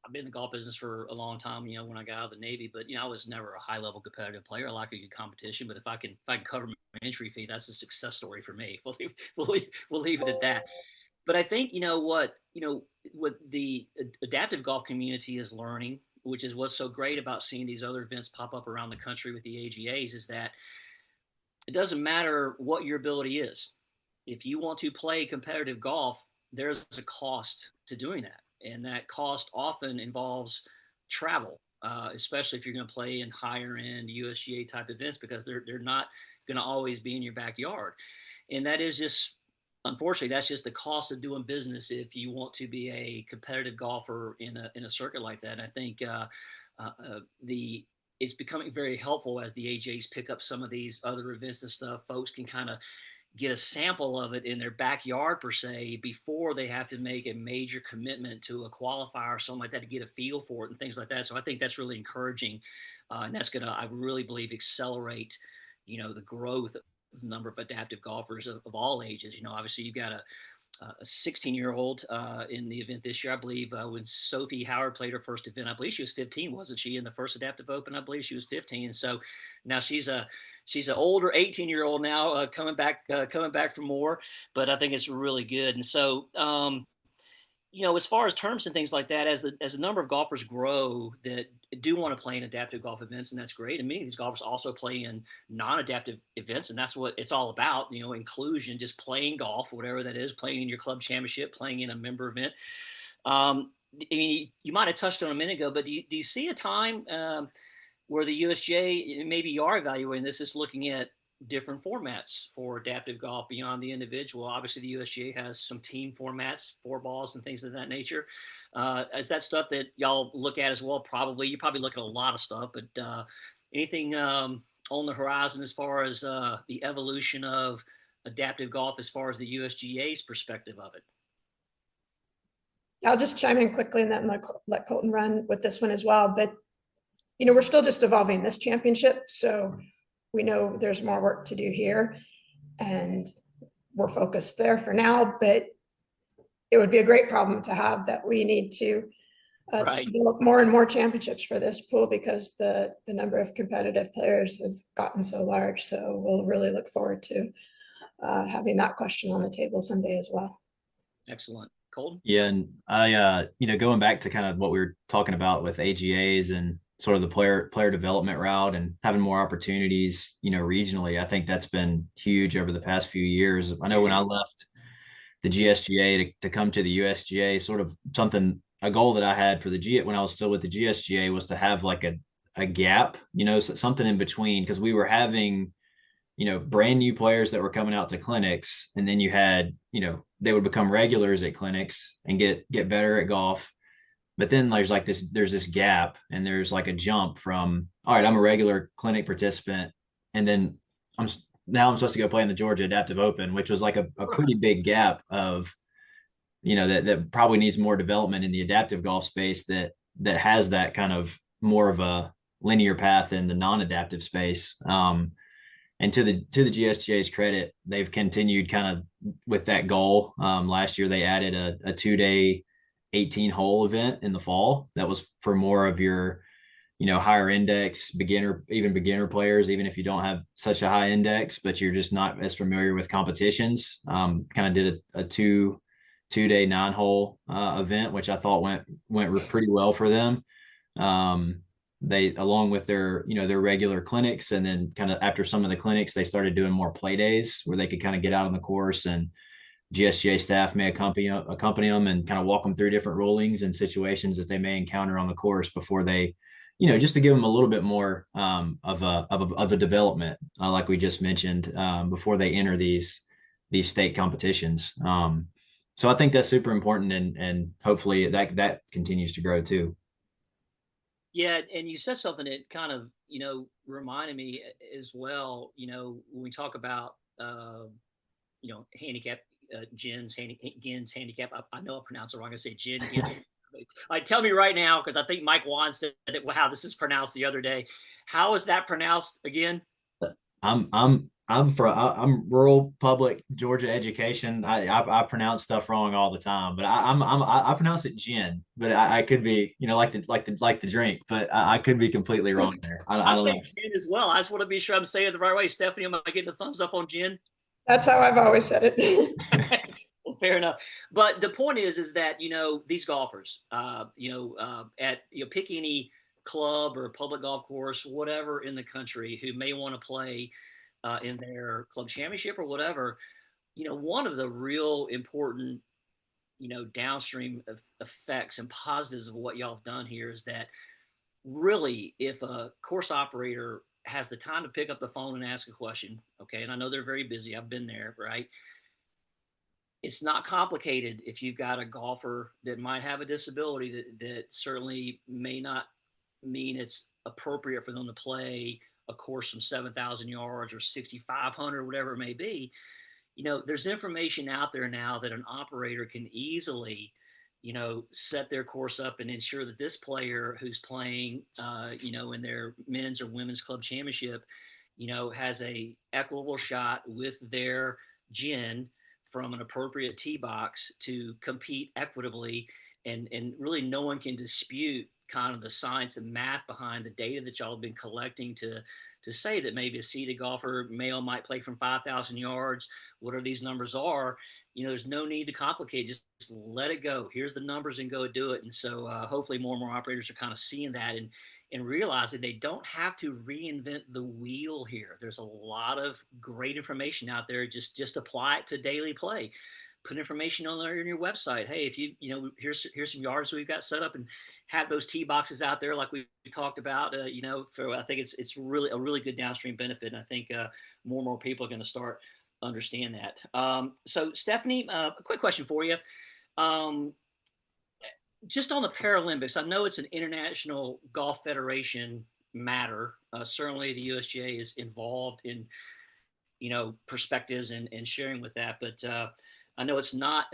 [SPEAKER 1] I've been in the golf business for a long time, when I got out of the Navy, but I was never a high level competitive player. I like a good competition, but if I can cover my entry fee, that's a success story for me. We'll leave it at that. But I think, what the adaptive golf community is learning, which is what's so great about seeing these other events pop up around the country with the AGAs, is that it doesn't matter what your ability is. If you want to play competitive golf, there's a cost to doing that. And that cost often involves travel, especially if you're going to play in higher end USGA type events, because they're not going to always be in your backyard. And that is just, unfortunately, that's just the cost of doing business if you want to be a competitive golfer in a circuit like that. And I think it's becoming very helpful as the AJs pick up some of these other events and stuff. Folks can kind of get a sample of it in their backyard per se before they have to make a major commitment to a qualifier or something like that to get a feel for it and things like that. So I think that's really encouraging, and that's going to, I really believe, accelerate the growth of the number of adaptive golfers of all ages. Obviously you've got a 16-year-old in the event this year. I believe when Sophie Howard played her first event, I believe she was 15, wasn't she? In the first Adaptive Open, I believe she was 15. And so now she's an older 18-year-old now, coming back for more. But I think it's really good. And so as far as terms and things like that, as the number of golfers grow that do want to play in adaptive golf events, and that's great. And many of these golfers also play in non-adaptive events, and that's what it's all about. Inclusion, just playing golf, whatever that is, playing in your club championship, playing in a member event. I mean, you might have touched on a minute ago, but do you see a time where the USGA, maybe you are evaluating this, is looking at different formats for adaptive golf beyond the individual? Obviously, the USGA has some team formats, 4 balls and things of that nature. Is that stuff that y'all look at as well? Probably. You probably look at a lot of stuff, but anything on the horizon as far as the evolution of adaptive golf as far as the USGA's perspective of it?
[SPEAKER 2] I'll just chime in quickly and then let Colton run with this one as well. But, we're still just evolving this championship. So we know there's more work to do here, and we're focused there for now, but it would be a great problem to have, that we need to
[SPEAKER 1] Right.
[SPEAKER 2] develop more and more championships for this pool, because the number of competitive players has gotten so large. So we'll really look forward to having that question on the table someday as well.
[SPEAKER 1] Excellent. Colton?
[SPEAKER 3] Yeah, and I going back to kind of what we were talking about with AGAs and sort of the player development route and having more opportunities, regionally, I think that's been huge over the past few years. I know when I left the GSGA to come to the USGA, sort of a goal that I had for when I was still with the GSGA was to have like a gap, something in between, because we were having, brand new players that were coming out to clinics, and then you had, they would become regulars at clinics and get better at golf. But then there's this gap, and there's like a jump from, all right, I'm a regular clinic participant, and then I'm supposed to go play in the Georgia Adaptive Open, which was like a pretty big gap of, that probably needs more development in the adaptive golf space that has that kind of more of a linear path in the non-adaptive space. And to the GSGA's credit, they've continued kind of with that goal. Last year, they added a 2-day 18-hole event in the fall that was for more of your, higher index beginner players, even if you don't have such a high index, but you're just not as familiar with competitions. Kind of did a 2-day 9-hole event, which I thought went pretty well for them. They, along with their regular clinics, and then kind of after some of the clinics, they started doing more play days where they could kind of get out on the course, and GSGA staff may accompany them and kind of walk them through different rulings and situations that they may encounter on the course before they, just to give them a little bit more of a development, like we just mentioned, before they enter these state competitions. So I think that's super important, and hopefully that continues to grow too.
[SPEAKER 1] Yeah, and you said something that kind of, reminded me as well, when we talk about, handicap Gin's handicap. I know I pronounced it wrong. I'm going to say Gin. Gin. Tell me right now, because I think Mike Wan said it. Wow, this is pronounced the other day. How is that pronounced again?
[SPEAKER 3] I'm rural public Georgia education. I pronounce stuff wrong all the time, but I pronounce it gin, but I could be, like the drink, but I could be completely wrong there. I
[SPEAKER 1] I
[SPEAKER 3] don't
[SPEAKER 1] say
[SPEAKER 3] know.
[SPEAKER 1] gin as well. I just want to be sure I'm saying it the right way. Stephanie, am I getting a thumbs up on gin?
[SPEAKER 2] That's how I've always said it.
[SPEAKER 1] Well, fair enough. But the point is that these golfers, pick any club or public golf course, whatever in the country, who may want to play in their club championship or whatever. One of the real important downstream effects and positives of what y'all have done here is that really, if a course operator has the time to pick up the phone and ask a question, okay, and I know they're very busy, I've been there, right? It's not complicated if you've got a golfer that might have a disability that certainly may not mean it's appropriate for them to play a course from 7,000 yards or 6,500, whatever it may be. There's information out there now that an operator can easily, set their course up and ensure that this player who's playing, in their men's or women's club championship, has a equitable shot with their gin from an appropriate tee box to compete equitably. And really no one can dispute kind of the science and math behind the data that y'all have been collecting to say that maybe a seeded golfer male might play from 5,000 yards, whatever these numbers are. There's no need to complicate. Just let it go. Here's the numbers and go do it. And so hopefully more and more operators are kind of seeing that and realizing they don't have to reinvent the wheel here. There's a lot of great information out there. Just apply it to daily play. Put information on there on your website. Hey, if here's some yards we've got set up, and have those tee boxes out there like we talked about. I think it's really a really good downstream benefit, and I think more and more people are going to start understand that. So Stephanie, a quick question for you. Just on the Paralympics, I know it's an International Golf Federation matter. Certainly the USGA is involved in, perspectives and sharing with that. But I know it's not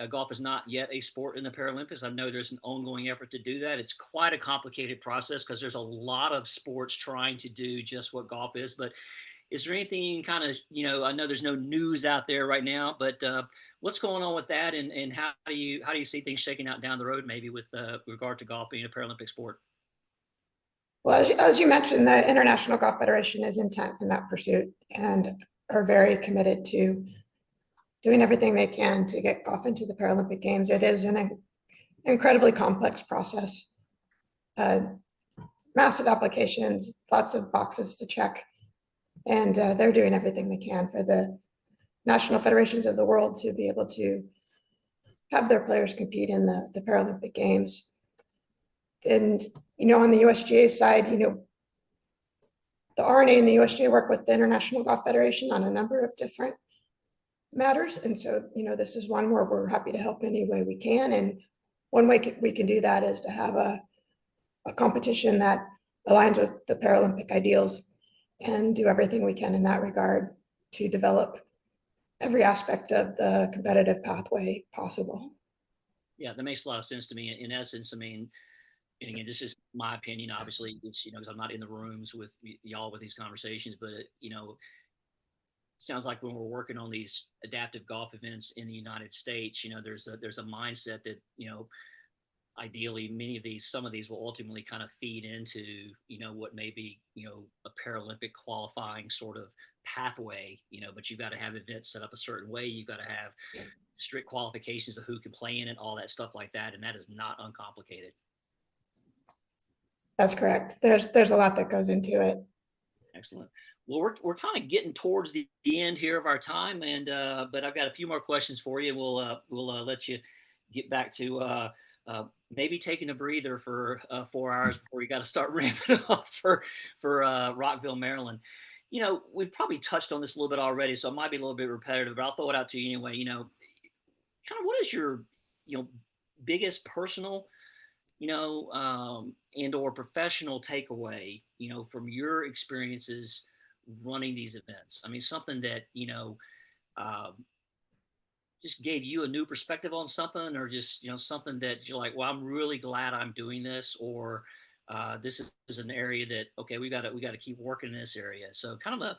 [SPEAKER 1] golf is not yet a sport in the Paralympics. I know there's an ongoing effort to do that. It's quite a complicated process because there's a lot of sports trying to do just what golf is. But is there anything you can kind of, I know there's no news out there right now, but what's going on with that, and how do you see things shaking out down the road, maybe with regard to golf being a Paralympic sport?
[SPEAKER 2] Well, as you mentioned, the International Golf Federation is intent in that pursuit and are very committed to doing everything they can to get golf into the Paralympic Games. It is an incredibly complex process, massive applications, lots of boxes to check. And they're doing everything they can for the national federations of the world to be able to have their players compete in the Paralympic Games. And, on the USGA side, the RNA and the USGA work with the International Golf Federation on a number of different matters. And so, this is one where we're happy to help any way we can. And one way we can do that is to have a competition that aligns with the Paralympic ideals and do everything we can in that regard to develop every aspect of the competitive pathway possible.
[SPEAKER 1] Yeah, that makes a lot of sense to me. In essence, I mean, and again, this is my opinion. Obviously, it's because I'm not in the rooms with y'all with these conversations, but sounds like when we're working on these adaptive golf events in the United States, there's a mindset that ideally some of these will ultimately kind of feed into what may be a Paralympic qualifying sort of pathway, but you've got to have events set up a certain way. You've got to have strict qualifications of who can play in it, all that stuff like that, and that is not uncomplicated.
[SPEAKER 2] That's correct. There's a lot that goes into it.
[SPEAKER 1] Excellent. Well, we're kind of getting towards the end here of our time, and but I've got a few more questions for you. We'll let you get back to maybe taking a breather for 4 hours before you got to start ramping up for Rockville, Maryland. We've probably touched on this a little bit already, so it might be a little bit repetitive, but I'll throw it out to you anyway. Kind of what is your biggest personal and or professional takeaway from your experiences running these events? I mean, something that just gave you a new perspective on something, or just, something that you're like, well, I'm really glad I'm doing this, or this is an area that, okay, we got to keep working in this area. So kind of a,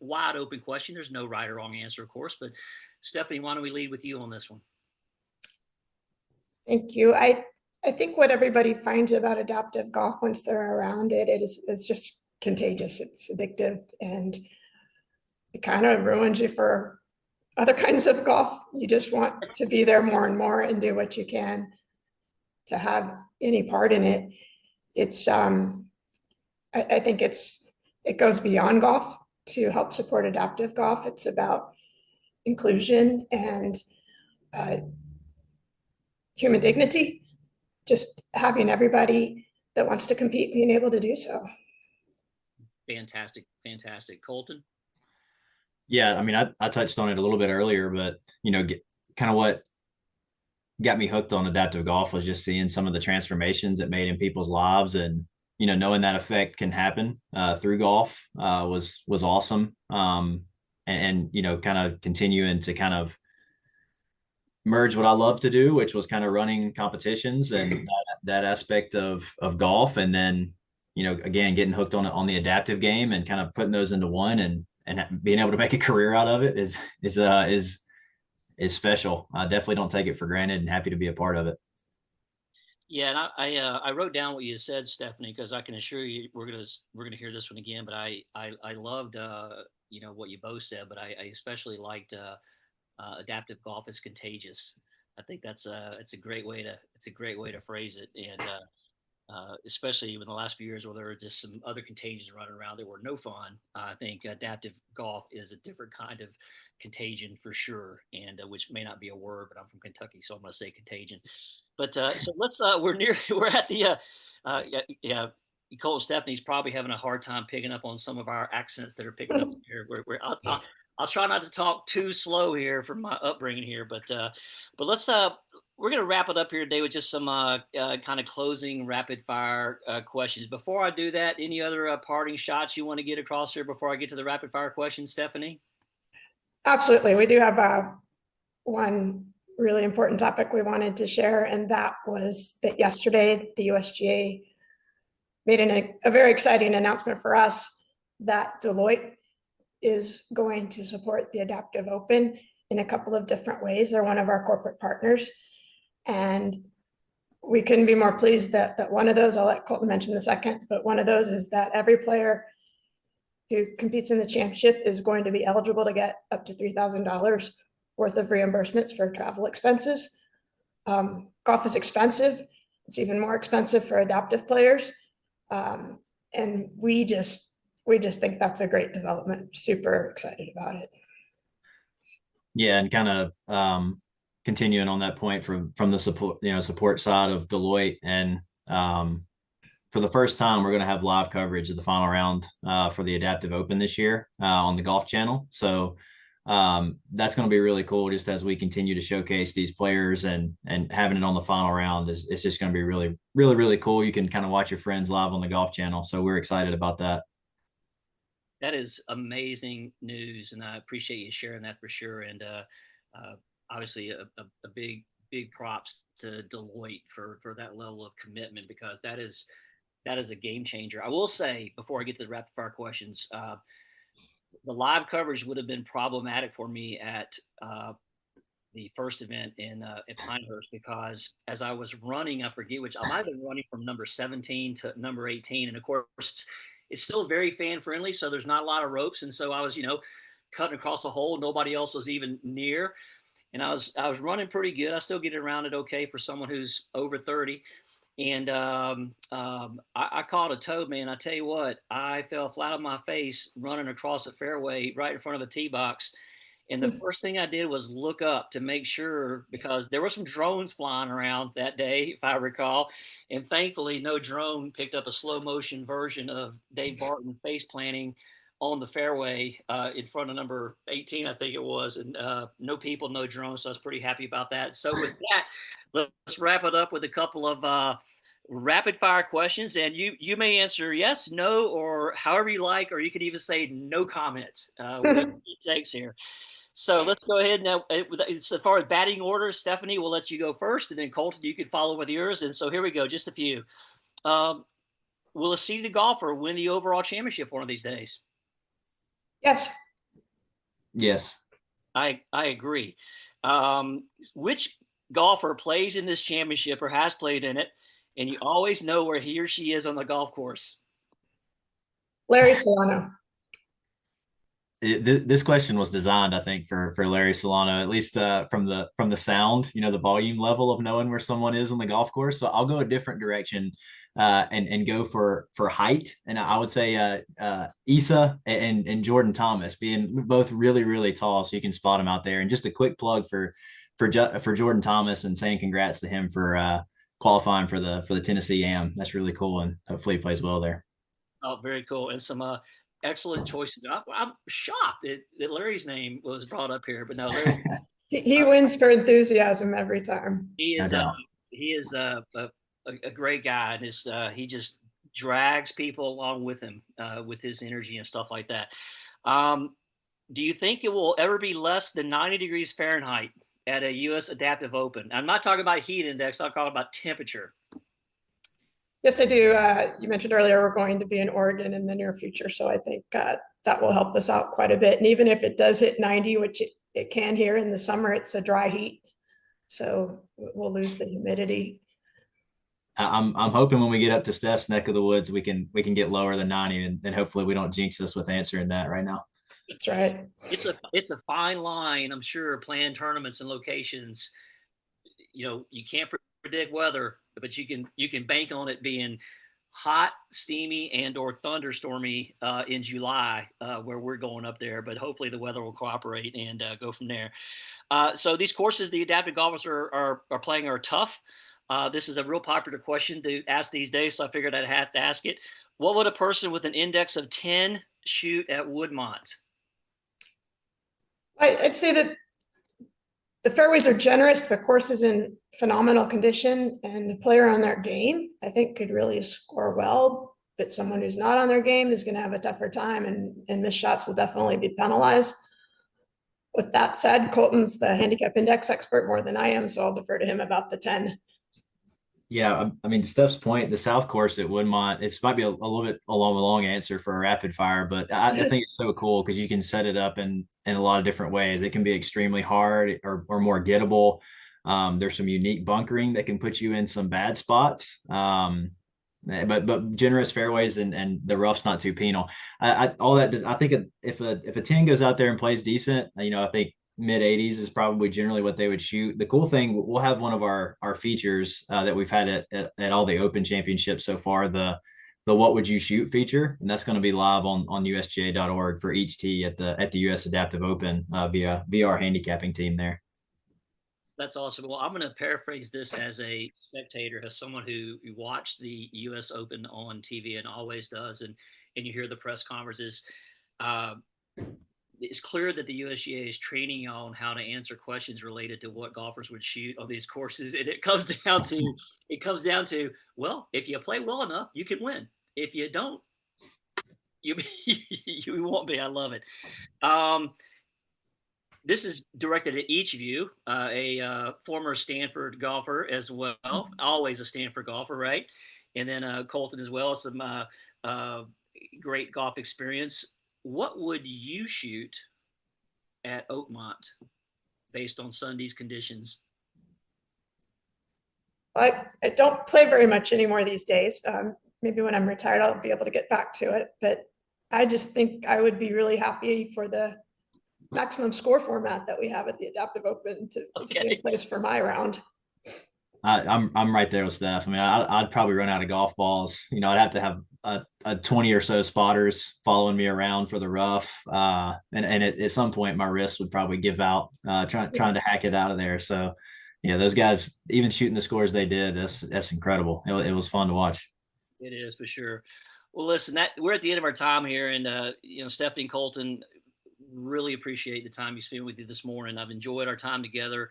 [SPEAKER 1] wide open question. There's no right or wrong answer, of course, but Stephanie, why don't we lead with you on this one?
[SPEAKER 2] Thank you. I think what everybody finds about adaptive golf once they're around it, it's just contagious. It's addictive, and it kind of ruins you for other kinds of golf. You just want to be there more and more and do what you can to have any part in it. It's I think it goes beyond golf to help support adaptive golf. It's about inclusion and human dignity, just having everybody that wants to compete being able to do so.
[SPEAKER 1] Fantastic. Colton?
[SPEAKER 3] Yeah, I mean, I touched on it a little bit earlier, but kind of what got me hooked on adaptive golf was just seeing some of the transformations it made in people's lives, and knowing that effect can happen through golf was awesome. And kind of continuing to kind of merge what I love to do, which was kind of running competitions and that aspect of golf, and then again getting hooked on the adaptive game and kind of putting those into one, and being able to make a career out of it is special. I definitely don't take it for granted, and happy to be a part of it.
[SPEAKER 1] Yeah, and I wrote down what you said, Stephanie, because I can assure you we're gonna hear this one again. But I loved what you both said, but I especially liked adaptive golf is contagious. I think it's a great way to phrase it, and especially in the last few years where there were just some other contagions running around that were no fun. I think adaptive golf is a different kind of contagion for sure, and which may not be a word, but I'm from Kentucky, so I'm going to say contagion. But so let's we're at the yeah. Cole and Stephanie's probably having a hard time picking up on some of our accents that are picking up here. I'll try not to talk too slow here from my upbringing here, but let's we're going to wrap it up here today with just some kind of closing rapid fire questions. Before I do that, any other parting shots you want to get across here before I get to the rapid fire questions, Stephanie?
[SPEAKER 2] Absolutely. We do have one really important topic we wanted to share, and that was that yesterday the USGA made a very exciting announcement for us that Deloitte is going to support the Adaptive Open in a couple of different ways. They're one of our corporate partners, and we couldn't be more pleased that one of those, I'll let Colton mention in a second, but one of those is that every player who competes in the championship is going to be eligible to get up to $3,000 worth of reimbursements for travel expenses. Golf is expensive. It's even more expensive for adaptive players. And we just think that's a great development. Super excited about it.
[SPEAKER 3] Yeah, and kind of continuing on that point from the support side of Deloitte, and for the first time, we're going to have live coverage of the final round for the Adaptive Open this year on the Golf Channel. So that's going to be really cool, just as we continue to showcase these players, and having it on the final round it's just going to be really, really, really cool. You can kind of watch your friends live on the Golf Channel. So we're excited about that.
[SPEAKER 1] That is amazing news, and I appreciate you sharing that for sure. And obviously, a big props to Deloitte for that level of commitment, because that is a game changer. I will say, before I get to the rapid fire questions, the live coverage would have been problematic for me at the first event at Pinehurst, because as I was running, I forget which, I might have been running from number 17 to number 18, and of course it's still very fan friendly, so there's not a lot of ropes, and so I was cutting across a hole. Nobody else was even near, and I was running pretty good. I still get around it okay for someone who's over 30. And I caught a toad, man. I tell you what, I fell flat on my face running across a fairway right in front of a tee box. And the first thing I did was look up to make sure, because there were some drones flying around that day, if I recall. And thankfully, no drone picked up a slow motion version of Dave Barton face planting on the fairway in front of number 18, I think it was. And no people, no drones. So I was pretty happy about that. So with that, let's wrap it up with a couple of rapid fire questions. And you may answer yes, no, or however you like, or you could even say no comment. Whatever it takes here. So let's go ahead now. As far as batting order, Stephanie, we'll let you go first, and then Colton, you can follow with yours. And so here we go, just a few. Um, will a seeded golfer win the overall championship one of these days?
[SPEAKER 2] Yes.
[SPEAKER 3] Yes.
[SPEAKER 1] I agree. Which golfer plays in this championship or has played in it, and you always know where he or she is on the golf course?
[SPEAKER 2] Larry Solano.
[SPEAKER 3] This question was designed, I think, for Larry Solano, at least from the sound, the volume level of knowing where someone is on the golf course. So I'll go a different direction and go for height, and I would say Issa and Jordan Thomas being both really really tall, so you can spot them out there. And just a quick plug for Jordan Thomas and saying congrats to him for qualifying for the Tennessee Am. That's really cool, and hopefully he plays well there.
[SPEAKER 1] Oh, very cool. And some excellent choices. I'm shocked that Larry's name was brought up here, but no, Larry,
[SPEAKER 2] He wins for enthusiasm every time.
[SPEAKER 1] he
[SPEAKER 3] No
[SPEAKER 1] is
[SPEAKER 3] doubt.
[SPEAKER 1] a great guy, and he just drags people along with him with his energy and stuff like that. Um, do you think it will ever be less than 90 degrees Fahrenheit at a U.S. Adaptive Open? I'm not talking about heat index. I'm talking about temperature.
[SPEAKER 2] Yes, I do. You mentioned earlier we're going to be in Oregon in the near future, so I think that will help us out quite a bit. And even if it does hit 90, which it can here in the summer, it's a dry heat, so we'll lose the humidity.
[SPEAKER 3] I'm hoping when we get up to Steph's neck of the woods, we can get lower than 90, and hopefully we don't jinx us with answering that right now.
[SPEAKER 2] That's right.
[SPEAKER 1] It's a fine line, I'm sure, playing tournaments and locations. You can't predict weather, but you can bank on it being hot, steamy, and or thunderstormy in July where we're going up there. But hopefully the weather will cooperate and go from there. So these courses the adaptive golfers are playing are tough. This is a real popular question to ask these days, so I figured I'd have to ask it. What would a person with an index of 10 shoot at Woodmont?
[SPEAKER 2] I'd say that the fairways are generous. The course is in phenomenal condition, and the player on their game, I think, could really score well. But someone who's not on their game is going to have a tougher time, and missed shots will definitely be penalized. With that said, Colton's the handicap index expert more than I am, so I'll defer to him about the 10.
[SPEAKER 3] Yeah, I mean, to Steph's point, the South Course at Woodmont, this might be a little bit along a long answer for a rapid fire, but I think it's so cool because you can set it up in a lot of different ways. It can be extremely hard or more gettable. There's some unique bunkering that can put you in some bad spots. But generous fairways and the rough's not too penal. All that does, I think if a 10 goes out there and plays decent, I think mid 80s is probably generally what they would shoot. The cool thing, we'll have one of our features that we've had at all the Open championships so far, the what would you shoot feature, and that's going to be live on USGA.org for each tee at the US Adaptive Open via our handicapping team there.
[SPEAKER 1] That's awesome. Well, I'm going to paraphrase this as a spectator, as someone who watched the U.S. Open on TV and always does, and you hear the press conferences. It's clear that the USGA is training you on how to answer questions related to what golfers would shoot on these courses, and it comes down to well, if you play well enough, you can win. If you don't, you you won't be. I love it. This is directed at each of you, a former Stanford golfer as well, always a Stanford golfer, right? And then Colton as well, some great golf experience. What would you shoot at Oakmont based on Sunday's conditions?
[SPEAKER 2] I don't play very much anymore these days. Maybe when I'm retired, I'll be able to get back to it. But I just think I would be really happy for the maximum score format that we have at the Adaptive Open to be in place for my round.
[SPEAKER 3] I'm right there with Steph. I mean, I'd probably run out of golf balls. I'd have to have a 20 or so spotters following me around for the rough. And at some point my wrist would probably give out, trying to hack it out of there. So yeah, those guys, even shooting the scores they did, that's incredible. It was fun to watch.
[SPEAKER 1] It is for sure. Well, listen, we're at the end of our time here, and Stephanie and Colton, really appreciate the time you spent with you this morning. I've enjoyed our time together,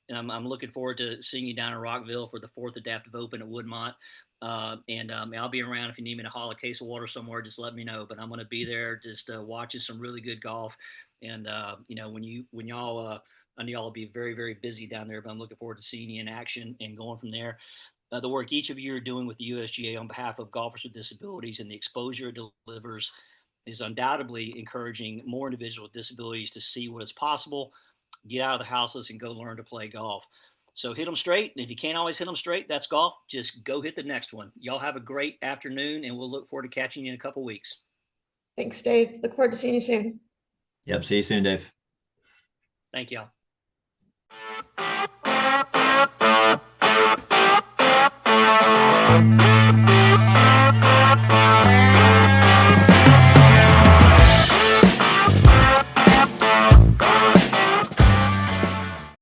[SPEAKER 1] and I'm looking forward to seeing you down in Rockville for the 4th Adaptive Open at Woodmont. And I'll be around if you need me to haul a case of water somewhere. Just let me know. But I'm going to be there, just watching some really good golf. And when y'all, I know y'all will be very, very busy down there, but I'm looking forward to seeing you in action and going from there. The work each of you are doing with the USGA on behalf of golfers with disabilities and the exposure it delivers is undoubtedly encouraging more individuals with disabilities to see what is possible, get out of the houses, and go learn to play golf. So hit them straight. And if you can't always hit them straight, that's golf. Just go hit the next one. Y'all have a great afternoon, and we'll look forward to catching you in a couple weeks.
[SPEAKER 2] Thanks, Dave. Look forward to seeing you soon.
[SPEAKER 3] Yep. See you soon, Dave.
[SPEAKER 1] Thank y'all.
[SPEAKER 4] Thank you.